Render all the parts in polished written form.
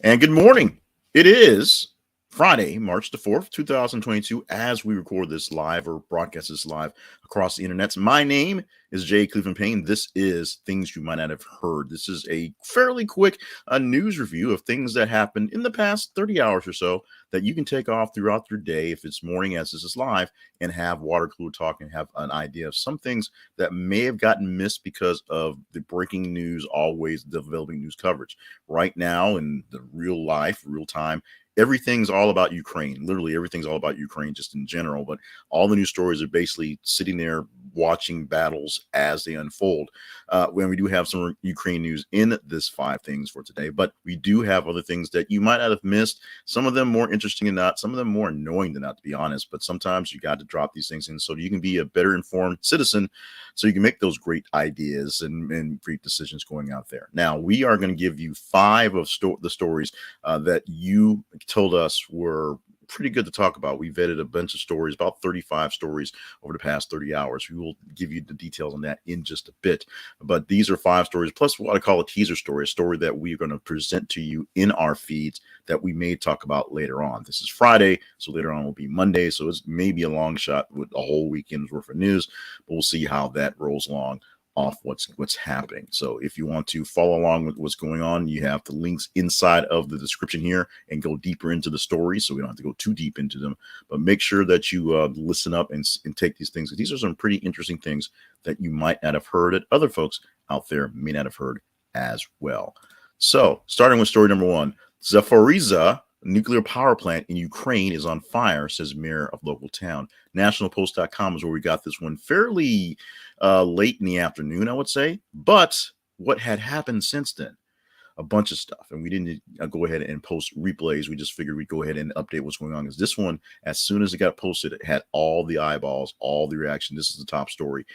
And good morning. It is Friday, March the 4th, 2022, as we record this live or broadcast this live across the internet. My name is Jay Cleveland Payne. This is Things You Might Not Have Heard. This is a fairly quick news review of things that happened in the past 30 hours or so that you can take off throughout your day if it's morning as this is live and have water cooler talk and have an idea of some things that may have gotten missed because of the breaking news, always developing news coverage. Right now in the real life, real time, everything's all about Ukraine. Literally everything's all about Ukraine just in general, but all the news stories are basically sitting there watching battles as they unfold. When we do have some Ukraine news in this five things for today, but we do have other things that you might not have missed. Some of them more interesting than not, some of them more annoying than not, to be honest, but sometimes you got to drop these things in so you can be a better informed citizen, so you can make those great ideas and great decisions going out there. Now, we are going to give you five of the stories that you told us were pretty good to talk about. We vetted a bunch of stories, about 35 stories over the past 30 hours. We will give you the details on that in just a bit. But these are five stories, plus what I call a teaser story, a story that we are going to present to you in our feeds that we may talk about later on. This is Friday, so later on will be Monday. So it's maybe a long shot with a whole weekend's worth of news, but we'll see how that rolls along off what's happening. So if you want to follow along with what's going on, you have the links inside of the description here and go deeper into the story, so we don't have to go too deep into them, but make sure that you listen up and take these things. These are some pretty interesting things that you might not have heard, that other folks out there may not have heard as well. So starting with story number one, Zaporizhzhia nuclear power plant in Ukraine is on fire, says mayor of local town. Nationalpost.com is where we got this one fairly late in the afternoon, I would say. But what had happened since then? A bunch of stuff, and we didn't go ahead and post replays. We just figured we'd go ahead and update what's going on, because this one, as soon as it got posted, it had all the eyeballs, all the reaction. This is the top story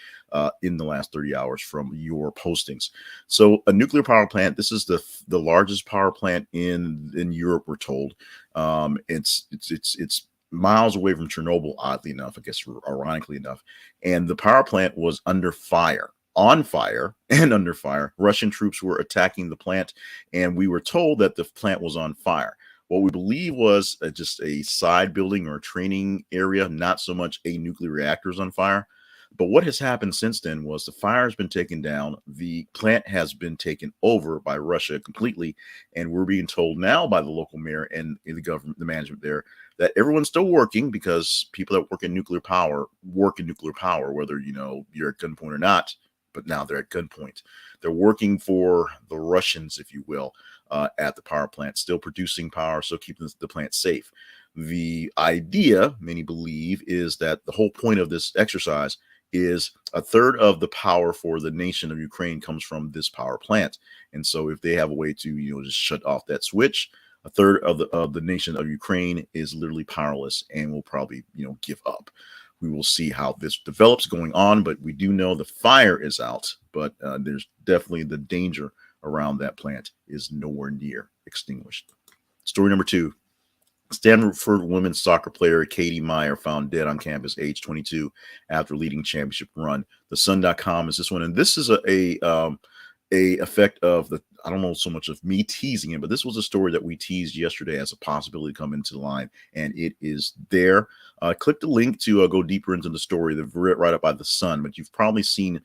in the last 30 hours from your postings. So a nuclear power plant, this is the largest power plant in Europe, we're told. It's miles away from Chernobyl, oddly enough, I guess, ironically enough, and the power plant was under fire. On fire and under fire. Russian troops were attacking the plant, and we were told that the plant was on fire. What we believe was just a side building or a training area, not so much a nuclear reactor is on fire. But what has happened since then was the fire has been taken down. The plant has been taken over by Russia completely. And we're being told now by the local mayor and the government, the management there, that everyone's still working, because people that work in nuclear power, whether, you're at gunpoint or not. But now they're at gunpoint. They're working for the Russians, if you will, at the power plant, still producing power, so keeping the plant safe. The idea, many believe, is that the whole point of this exercise is a third of the power for the nation of Ukraine comes from this power plant. And so if they have a way to, just shut off that switch, a third of the nation of Ukraine is literally powerless and will probably, give up. We will see how this develops going on, but we do know the fire is out, but there's definitely the danger around that plant is nowhere near extinguished. Story number two, Stanford women's soccer player Katie Meyer found dead on campus, age 22, after leading championship run. The Sun.com is this one, and this is a effect of the, I don't know so much of me teasing it, but this was a story that we teased yesterday as a possibility to come into the line, and it is there. Click the link to go deeper into the story. They're right up by the Sun, but you've probably seen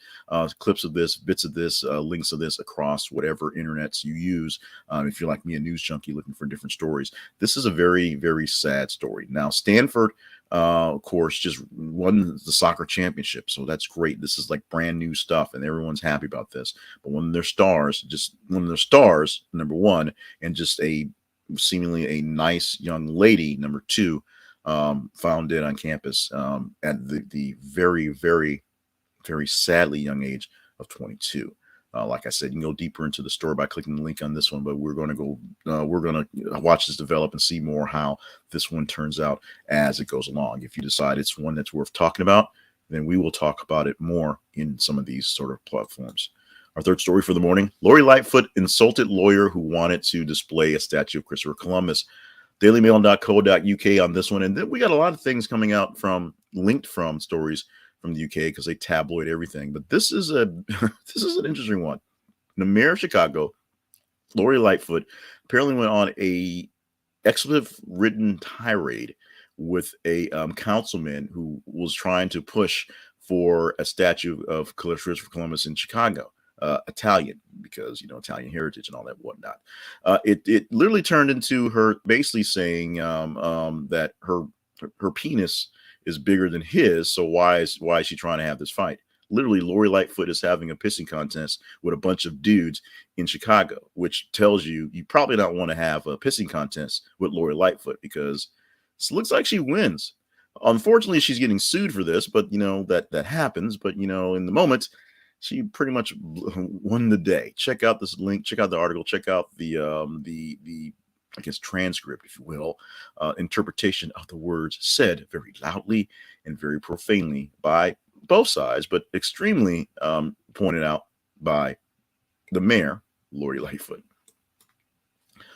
clips of this, bits of this, links of this across whatever internets you use. If you're like me, a news junkie looking for different stories, this is a very, very sad story. Now, Stanford, of course, just won the soccer championship, so that's great. This is like brand new stuff, and everyone's happy about this. But when they're stars, number one, and just a seemingly a nice young lady, number two, found dead on campus at the very, very, very sadly young age of 22. Like I said, you can go deeper into the story by clicking the link on this one, but we're going to watch this develop and see more how this one turns out as it goes along. If you decide it's one that's worth talking about, then we will talk about it more in some of these sort of platforms. Our third story for the morning, Lori Lightfoot insulted lawyer who wanted to display a statue of Christopher Columbus. dailymail.co.uk on this one. And then we got a lot of things coming out linked from stories from the UK, because they tabloid everything. But this is this is an interesting one. The mayor of Chicago Lori Lightfoot apparently went on a expletive-ridden tirade with a councilman who was trying to push for a statue of Christopher Columbus in Chicago, Italian, because Italian heritage and all that whatnot. It literally turned into her basically saying that her penis is bigger than his, so why is she trying to have this fight? Literally, Lori Lightfoot is having a pissing contest with a bunch of dudes in Chicago, which tells you probably don't want to have a pissing contest with Lori Lightfoot because it looks like she wins. Unfortunately, she's getting sued for this, but that happens. But in the moment, she pretty much won the day. Check out this link. Check out the article. Check out the I guess transcript, if you will, interpretation of the words said very loudly and very profanely by both sides, but extremely pointed out by the mayor, Lori Lightfoot.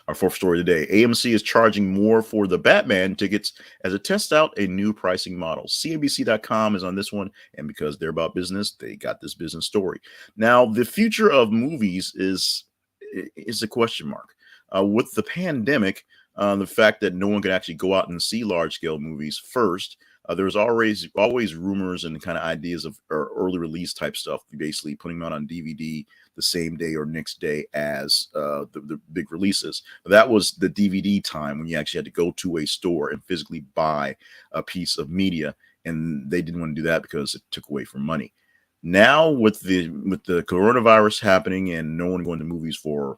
Our fourth story today, AMC is charging more for the Batman tickets as it tests out a new pricing model. CNBC.com is on this one, and because they're about business, they got this business story. Now, the future of movies is a question mark. With the pandemic, the fact that no one could actually go out and see large-scale movies first, there's always rumors and kind of ideas of early release type stuff, basically putting them out on DVD the same day or next day as the big releases. That was the DVD time when you actually had to go to a store and physically buy a piece of media, and they didn't want to do that because it took away from money. Now with the coronavirus happening and no one going to movies for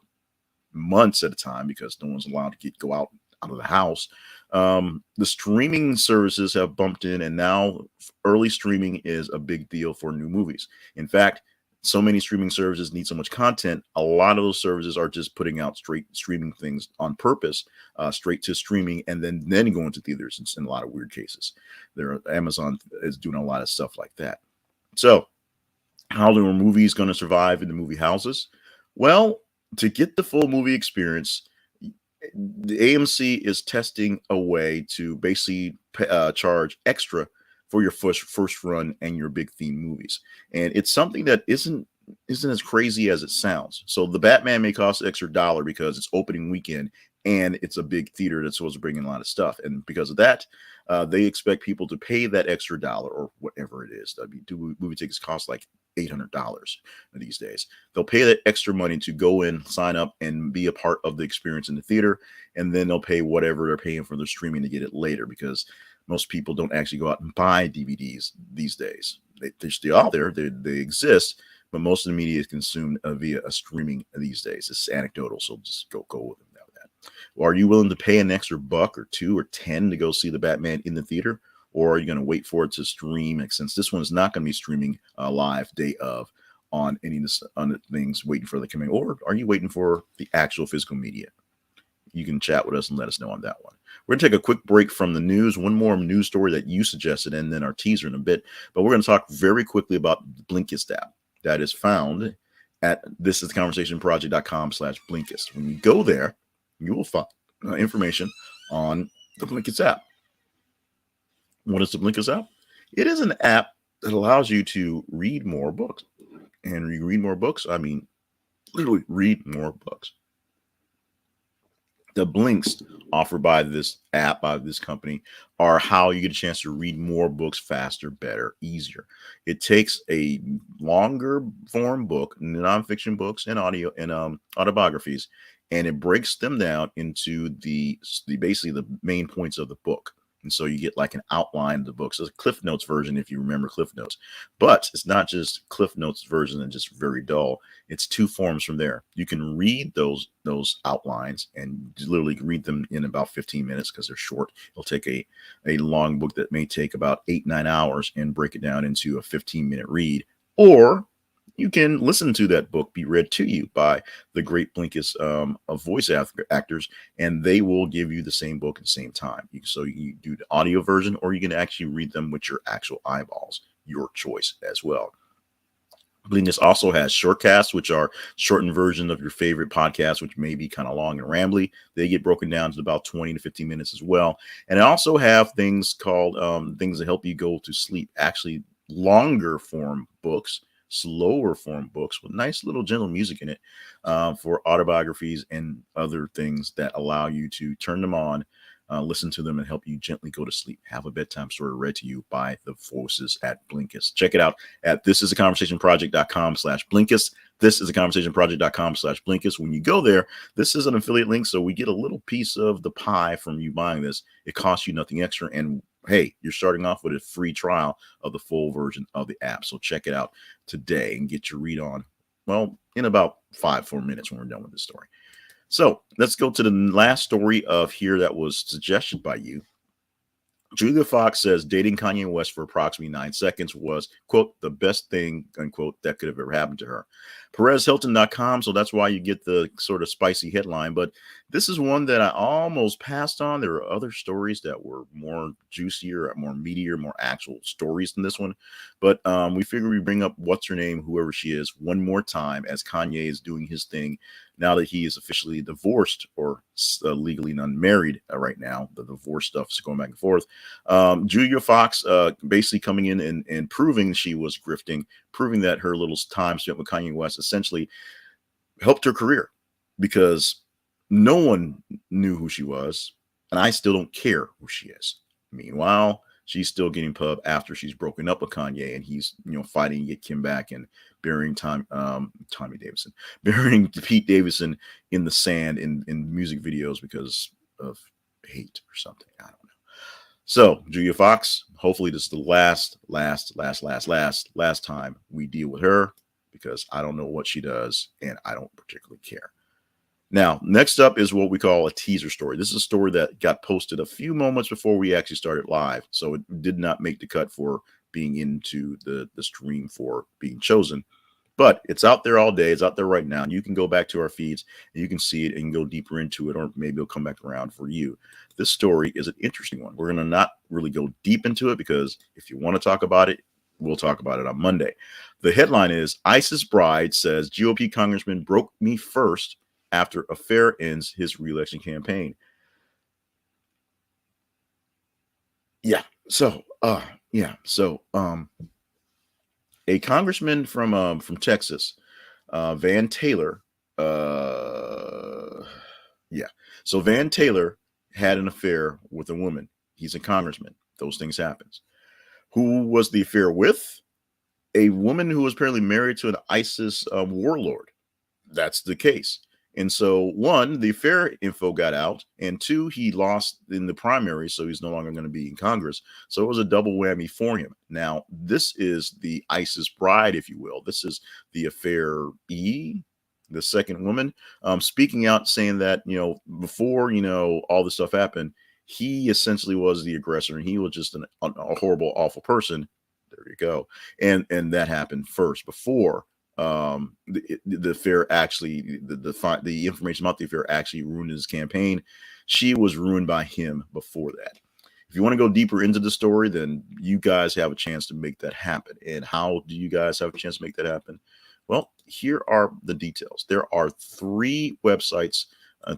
months at a time because no one's allowed to go out of the house, the streaming services have bumped in, and now early streaming is a big deal for new movies. In fact, so many streaming services need so much content. A lot of those services are just putting out straight streaming things on purpose, straight to streaming, and then going to theaters in a lot of weird cases. Amazon is doing a lot of stuff like that. So how are movies going to survive in the movie houses? Well, to get the full movie experience, the AMC is testing a way to basically charge extra for your first run and your big theme movies, and it's something that isn't as crazy as it sounds. So the Batman may cost an extra $1 because it's opening weekend and it's a big theater that's supposed to bring in a lot of stuff, and because of that, they expect people to pay that extra $1 or whatever it is. Movie tickets cost like $800 these days. They'll pay that extra money to go in, sign up, and be a part of the experience in the theater, and then they'll pay whatever they're paying for their streaming to get it later, because most people don't actually go out and buy DVDs these days. They're still out there. They exist, but most of the media is consumed via a streaming these days. It's anecdotal, so just go with them now. Well, are you willing to pay an extra $1 or $2 or $10 to go see the Batman in the theater? Or are you going to wait for it to stream? Since this one is not going to be streaming live day of on any of the things, waiting for the coming, or are you waiting for the actual physical media? You can chat with us and let us know on that one. We're going to take a quick break from the news. One more news story that you suggested, and then our teaser in a bit. But we're going to talk very quickly about the Blinkist app that is found at thisistheconversationproject.com/Blinkist. When you go there, you will find information on the Blinkist app. What is the Blinkist app? It is an app that allows you to read more books. And you read more books, I mean, literally read more books. The blinks offered by this app, by this company, are how you get a chance to read more books faster, better, easier. It takes a longer form book, nonfiction books and audio and autobiographies, and it breaks them down into basically the main points of the book. And so you get like an outline of the book. So it's a Cliff Notes version, if you remember Cliff Notes. But it's not just Cliff Notes version and just very dull. It's two forms from there. You can read those outlines and literally read them in about 15 minutes because they're short. It'll take a long book that may take about 8-9 hours and break it down into a 15-minute read. Or you can listen to that book be read to you by the great Blinkist of voice actors, and they will give you the same book at the same time. So you do the audio version, or you can actually read them with your actual eyeballs, your choice as well. Blinkist also has shortcasts, which are shortened version of your favorite podcast, which may be kind of long and rambly. They get broken down to about 20 to 15 minutes as well. And I also have things called things that help you go to sleep, actually longer form books slower form books with nice little gentle music in it, for autobiographies and other things that allow you to turn them on, listen to them, and help you gently go to sleep. Have a bedtime story read to you by the voices at Blinkist. Check it out at thisisaconversationproject.com/Blinkist. Thisisaconversationproject.com/Blinkist. When you go there, this is an affiliate link, so we get a little piece of the pie from you buying this. It costs you nothing extra, and hey, you're starting off with a free trial of the full version of the app. So check it out today and get your read on, well, in about 5-4 minutes when we're done with this story. So let's go to the last story of here that was suggested by you. Julia Fox says dating Kanye West for approximately 9 seconds was, quote, the best thing, unquote, that could have ever happened to her. PerezHilton.com, so that's why you get the sort of spicy headline. But this is one that I almost passed on. There are other stories that were more juicier, more meatier, more actual stories than this one. But we figure we bring up what's her name, whoever she is, one more time as Kanye is doing his thing now that he is officially divorced or legally unmarried right now. The divorce stuff is going back and forth. Julia Fox basically coming in and proving she was grifting, proving that her little time spent with Kanye West essentially helped her career, because no one knew who she was, and I still don't care who she is. Meanwhile, she's still getting pub after she's broken up with Kanye, and he's fighting to get Kim back and burying burying Pete Davidson in the sand in music videos because of hate or something. I don't know. So Julia Fox, hopefully this is the last time we deal with her, because I don't know what she does and I don't particularly care. Now, next up is what we call a teaser story. This is a story that got posted a few moments before we actually started live, so it did not make the cut for being into the stream for being chosen. But it's out there all day. It's out there right now. And you can go back to our feeds and you can see it and go deeper into it, or maybe it'll come back around for you. This story is an interesting one. We're going to not really go deep into it, because if you want to talk about it, we'll talk about it on Monday. The headline is ISIS bride says GOP congressman broke me first after affair ends his re-election campaign. So a congressman from Texas, Van Taylor, So Van Taylor had an affair with a woman. He's a congressman. Those things happen. Who was the affair with? A woman who was apparently married to an ISIS warlord. That's the case. And so, one, the affair info got out, and two, he lost in the primary, so he's no longer going to be in Congress. So it was a double whammy for him. Now, this is the ISIS bride, if you will. This is the affair E, the second woman, speaking out, saying that, before, all this stuff happened, he essentially was the aggressor, and he was just a horrible, awful person. There you go. And that happened first before the affair actually, the information about the affair actually ruined his campaign. She was ruined by him before that. If you want to go deeper into the story, then you guys have a chance to make that happen. And how do you guys have a chance to make that happen? Well, here are the details. There are 3 websites,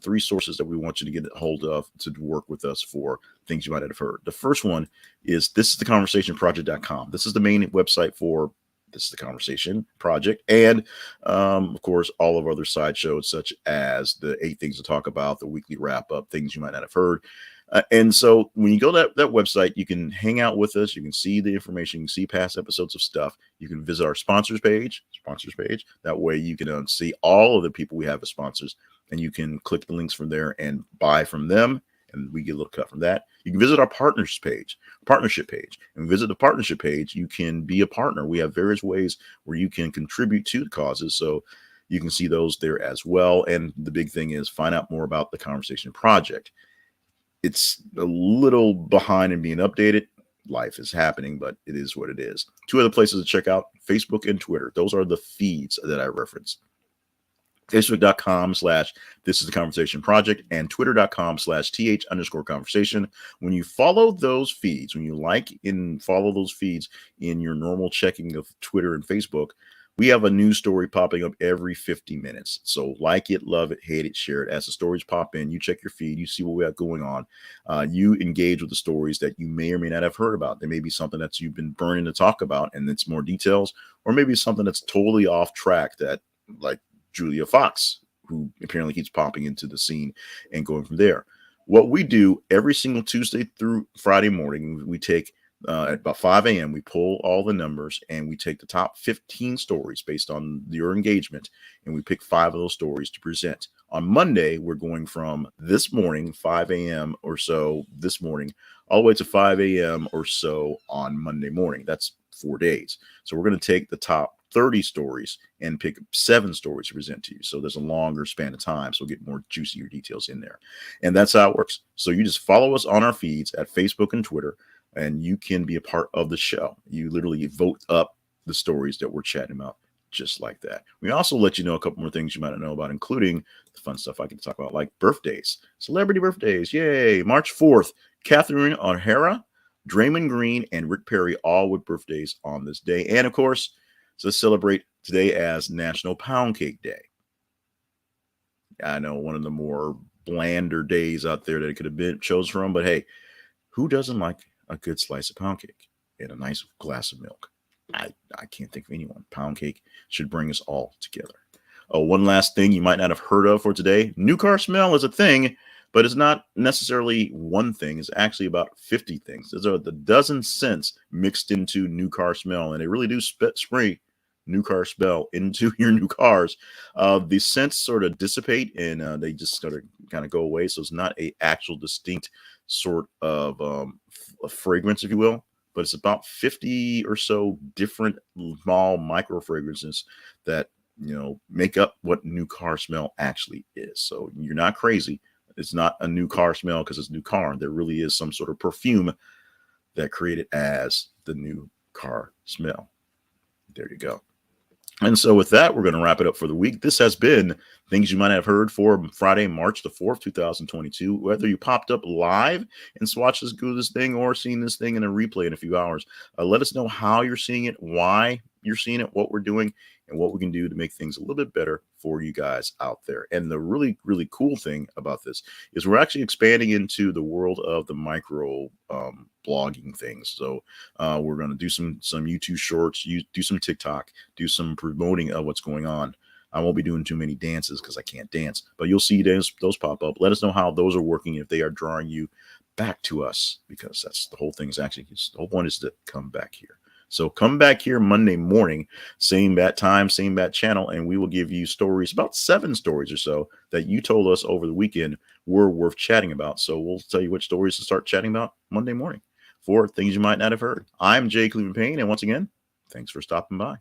3 sources that we want you to get a hold of to work with us for things you might have heard. The first one is thisisaconversationproject.com. This is the main website for This is the Conversation Project, and of course, all of our other side shows, such as the 8 Things to Talk About, the weekly wrap-up, things you might not have heard. And so when you go to that website, you can hang out with us. You can see the information. You can see past episodes of stuff. You can visit our sponsors page. That way you can see all of the people we have as sponsors, and you can click the links from there and buy from them, and we get a little cut from that. You can visit our partnership page, and visit the partnership page. You can be a partner. We have various ways where you can contribute to the causes, so you can see those there as well. And the big thing is find out more about the Conversation Project. It's a little behind in being updated. Life is happening, but it is what it is. 2 other places to check out: Facebook and Twitter. Those are the feeds that I referenced. Facebook.com/This is the Conversation Project and Twitter.com/TH_conversation. When you follow those feeds, when you like and follow those feeds in your normal checking of Twitter and Facebook, We have a news story popping up every 50 minutes. So like it, love it, hate it, share it. As the stories pop in, you check your feed, you see what we have going on. You engage with the stories that you may or may not have heard about. There may be something that you've been burning to talk about and it's more details, or maybe something that's totally off track that, like Julia Fox, who apparently keeps popping into the scene and going from there. What we do every single Tuesday through Friday morning, we take at about 5 a.m., we pull all the numbers and we take the top 15 stories based on your engagement, and we pick 5 of those stories to present. On Monday, we're going from this morning, 5 a.m. or so this morning, all the way to 5 a.m. or so on Monday morning. That's 4 days. So we're going to take the top 30 stories and pick 7 stories to present to you. So there's a longer span of time. So we'll get more juicier details in there. And that's how it works. So you just follow us on our feeds at Facebook and Twitter, and you can be a part of the show. You literally vote up the stories that we're chatting about just like that. We also let you know a couple more things you might not know about, including the fun stuff I can talk about, like birthdays, celebrity birthdays. Yay. March 4th, Catherine O'Hara, Draymond Green, and Rick Perry, all with birthdays on this day. And of course, so let's celebrate today as National Pound Cake Day. I know one of the more blander days out there that it could have been chose from, but hey, who doesn't like a good slice of pound cake and a nice glass of milk? I can't think of anyone. Pound cake should bring us all together. Oh, one last thing you might not have heard of for today. New car smell is a thing, but it's not necessarily one thing. It's actually about 50 things. There's a dozen scents mixed into new car smell, and they really do spray new car smell into your new cars. The scents sort of dissipate and they just sort of kind of go away. So it's not a actual distinct sort of a fragrance, if you will, but it's about 50 or so different small micro fragrances that, you know, make up what new car smell actually is. So you're not crazy. It's not a new car smell because it's a new car. There really is some sort of perfume that created as the new car smell. There you go. And so with that, we're going to wrap it up for the week. This has been things you might have heard for Friday, March the 4th, 2022. Whether you popped up live and watched this thing or seen this thing in a replay in a few hours, let us know how you're seeing it, why you're seeing it, what we're doing, and what we can do to make things a little bit better for you guys out there. And the really, really cool thing about this is we're actually expanding into the world of the micro blogging things. So we're going to do some YouTube shorts, do some TikTok, do some promoting of what's going on. I won't be doing too many dances because I can't dance, but you'll see those pop up. Let us know how those are working, if they are drawing you back to us, because that's the whole thing. Is actually, the whole point is to come back here. So come back here Monday morning, same bat time, same bat channel, and we will give you stories, about 7 stories or so that you told us over the weekend were worth chatting about. So we'll tell you which stories to start chatting about Monday morning for things you might not have heard. I'm Jay Cleveland Payne, and once again, thanks for stopping by.